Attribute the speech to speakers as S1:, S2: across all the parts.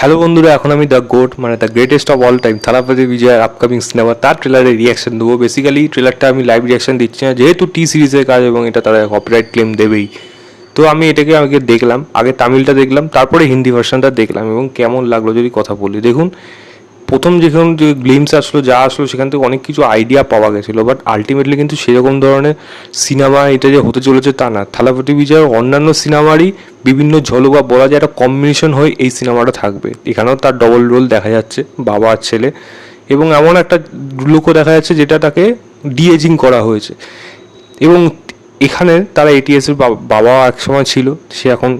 S1: Hello বন্ধুরা, এখন আমি দ্য গোট মানে the greatest of all time Thalapathy বিজয়ের আপকামিং সিনেমা তার ট্রেলারে রিয়াকশন দেবো। বেসিক্যালি ট্রেলারটা আমি লাইভ রিয়াকশন দিচ্ছি না, যেহেতু টি সিরিজের কাজ এবং এটা তারা কপিরাইট ক্লেম দেবেই। তো আমি এটাকে আগে দেখলাম, আগে তামিলটা দেখলাম, তারপরে হিন্দি ভার্সনটা দেখলাম এবং কেমন লাগলো যদি কথা বলি। দেখুন, প্রথম যখন যে গ্লিমস আসলো, যা আসলো, সেখান থেকে অনেক কিছু আইডিয়া পাওয়া গেছিলো, বাট আলটিমেটলি কিন্তু সেরকম ধরনের সিনেমা এটা যে হতে চলেছে তা না। থালাপতি বিজয়ের অন্যান্য সিনেমারই বিভিন্ন ঝলক বা বলা যায় একটা কম্বিনেশন হয়ে এই সিনেমাটা থাকবে। এখানেও তার ডবল রোল দেখা যাচ্ছে, বাবা আর ছেলে, এবং এমন একটা লুকও দেখা যাচ্ছে যেটা তাকে ডিএজিং করা হয়েছে। এবং এখানে তারা এটিএসের বাবা এক সময় ছিল, সে এখন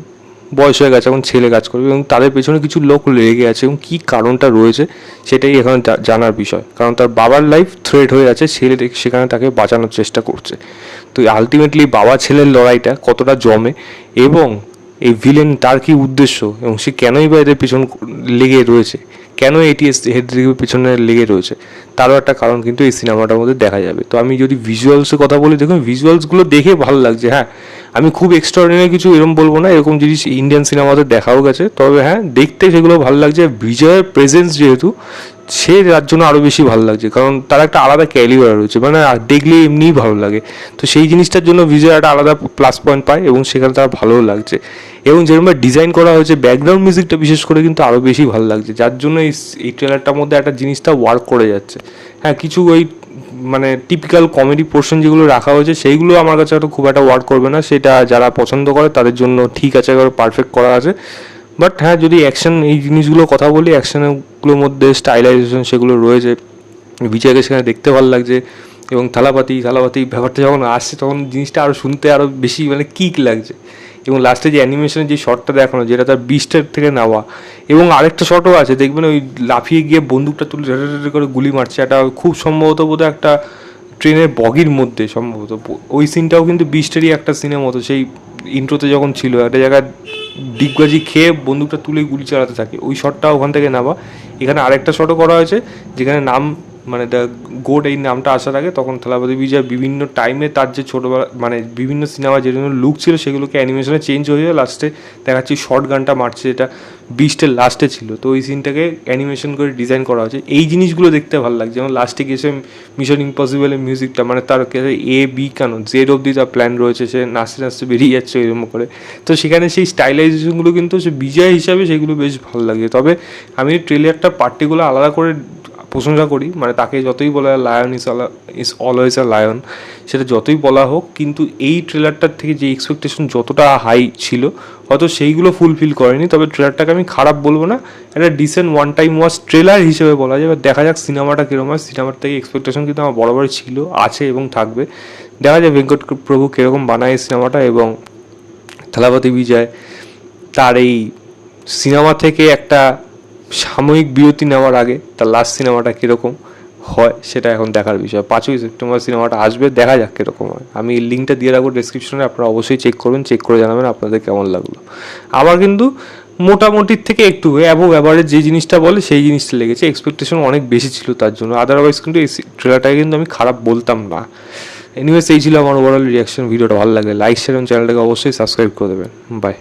S1: বয়স হয়ে গেছে, এখন ছেলে কাজ করবে এবং তাদের পেছনে কিছু লোক লেগে আছে এবং কী কারণটা রয়েছে সেটাই এখানে জানার বিষয়। কারণ তার বাবার লাইফ থ্রেট হয়ে আছে, ছেলে সেখানে তাকে বাঁচানোর চেষ্টা করছে। তো আলটিমেটলি বাবা ছেলের লড়াইটা কতটা জমে এবং এই ভিলেন তার কী উদ্দেশ্য এবং সে কেনই বা এদের পেছন লেগে রয়েছে, কেন এটিএস হেডের পেছনে লেগে রয়েছে, তারও একটা কারণ কিন্তু এই সিনেমাটার মধ্যে দেখা যাবে। তো আমি যদি ভিজুয়ালসের কথা বলি, দেখুন ভিজুয়ালসগুলো দেখে ভালো লাগছে। হ্যাঁ, আমি খুব এক্সট্রাঅর্ডিনারি কিছু এরকম বলবো না, এরকম জিনিস ইন্ডিয়ান সিনেমাতে দেখাও গেছে, তবে হ্যাঁ দেখতে সেগুলো ভালো লাগছে। বিজয়ের প্রেজেন্স যেহেতু, সে তার জন্য আরও বেশি ভালো লাগছে, কারণ তার একটা আলাদা ক্যালিবার রয়েছে, মানে দেখলে এমনিই ভালো লাগে। তো সেই জিনিসটার জন্য বিজয় একটা আলাদা প্লাস পয়েন্ট পায় এবং সেখানে তার ভালোও লাগছে। এবং যেরকমভাবে ডিজাইন করা হয়েছে, ব্যাকগ্রাউন্ড মিউজিকটা বিশেষ করে কিন্তু আরও বেশি ভালো লাগছে, যার জন্য এই ট্রেলারটার মধ্যে একটা জিনিসটা ওয়ার্ক করে যাচ্ছে। হ্যাঁ, কিছু ওই মানে টিপিক্যাল কমেডি পোর্শন যেগুলো রাখা হয়েছে সেইগুলো আমার কাছে হয়তো খুব একটা ওয়ার্ক করবে না, সেটা যারা পছন্দ করে তাদের জন্য ঠিক আছে, এবার পারফেক্ট করা আছে। বাট হ্যাঁ, যদি অ্যাকশন এই জিনিসগুলো কথা বলি, অ্যাকশনগুলোর মধ্যে স্টাইলাইজেশন সেগুলো রয়েছে, বিজয়কে সেখানে দেখতে ভালো লাগছে। এবং থালাপাতি ব্যাপারটা যখন আসছে তখন জিনিসটা আরও শুনতে আরও বেশি মানে কিক লাগছে। এবং লাস্টে যে অ্যানিমেশনের যে শটটা দেখানো, যেটা তার বিস্টের থেকে নেওয়া, এবং আরেকটা শটও আছে দেখবেন, ওই লাফিয়ে গিয়ে বন্দুকটা তুলে ঝাঁটা করে গুলি মারছে, এটা খুব সম্ভবত বোধহয় একটা ট্রেনের বগির মধ্যে সম্ভবত। ওই সিনটাও কিন্তু বিস্টেরই একটা সিনের মতো, সেই ইন্ট্রোতে যখন ছিল একটা জায়গায় ডিগবাজি খেয়ে বন্দুকটা তুলে গুলি চালাতে থাকে, ওই শটটা ওখান থেকে নেওয়া। এখানে আরেকটা শটও করা হয়েছে যেখানে নাম মানে দ্য গোড এই নামটা আসার আগে তখন থালাপতি বিজয় বিভিন্ন টাইমে তার যে ছোটোবেলা মানে বিভিন্ন সিনেমা যে জন্য লুক ছিল সেগুলোকে অ্যানিমেশনে চেঞ্জ হয়ে যায়, লাস্টে দেখাচ্ছি শর্ট গানটা মারছে যেটা বিস্টের লাস্টে ছিল। তো ওই সিনটাকে অ্যানিমেশন করে ডিজাইন করা হয়েছে, এই জিনিসগুলো দেখতে ভালো লাগছে। যেমন লাস্টে গিয়েছে মিশন ইম্পসিবলের মিউজিকটা, মানে তার এ বি কেন জেড অব্দি তার প্ল্যান রয়েছে, সে নাচতে নাচতে বেরিয়ে যাচ্ছে এরকম করে। তো সেখানে সেই স্টাইলাইজেশনগুলো কিন্তু সে বিজয় হিসাবে সেগুলো বেশ ভালো লাগে। তবে আমি ট্রেলারটা পার্টিকুলার আলাদা করে প্রশংসা করি, মানে তাকে যতই বলা হয় lion is always a lion, সেটা যতই বলা হোক, কিন্তু এই ট্রেলারটার থেকে যে এক্সপেকটেশন যতটা হাই ছিল হয়তো সেইগুলো ফুলফিল করেনি। তবে ট্রেলারটাকে আমি খারাপ বলবো না, একটা decent one time watch trailer হিসেবে বলা যায়। এবার দেখা যাক সিনেমাটা কীরকম হয়। সিনেমার থেকে এক্সপেকটেশন কিন্তু আমার বরাবরই ছিল, আছে এবং থাকবে। দেখা যায় ভেঙ্কট প্রভু কীরকম বানায় এই সিনেমাটা, এবং থালাপতি বিজয় তার এই সিনেমা থেকে একটা সাময়িক বিরতি নেওয়ার আগে তার লাস্ট সিনেমাটা কীরকম হয় সেটা এখন দেখার বিষয়। 5ই সেপ্টেম্বর সিনেমাটা আসবে, দেখা যাক কীরকম হয়। আমি লিঙ্কটা দিয়ে রাখবো ডেসক্রিপশনে, আপনারা অবশ্যই চেক করবেন, চেক করে জানাবেন আপনাদের কেমন লাগলো। আমার কিন্তু মোটামুটির থেকে একটু অ্যাবভ অ্যাভারেজ যে জিনিসটা বলে সেই জিনিসটা লেগেছে, এক্সপেকটেশন অনেক বেশি ছিল তার জন্য, আদারওয়াইজ কিন্তু এই ট্রেলারটাকে কিন্তু আমি খারাপ বলতাম না। এনিওয়েজ এই ছিল আমার ওভারঅল রিয়াকশন। ভিডিওটা ভালো লাগলে লাইক শেয়ার এবং চ্যানেলটাকে অবশ্যই সাবস্ক্রাইব করে দেবেন। বাই।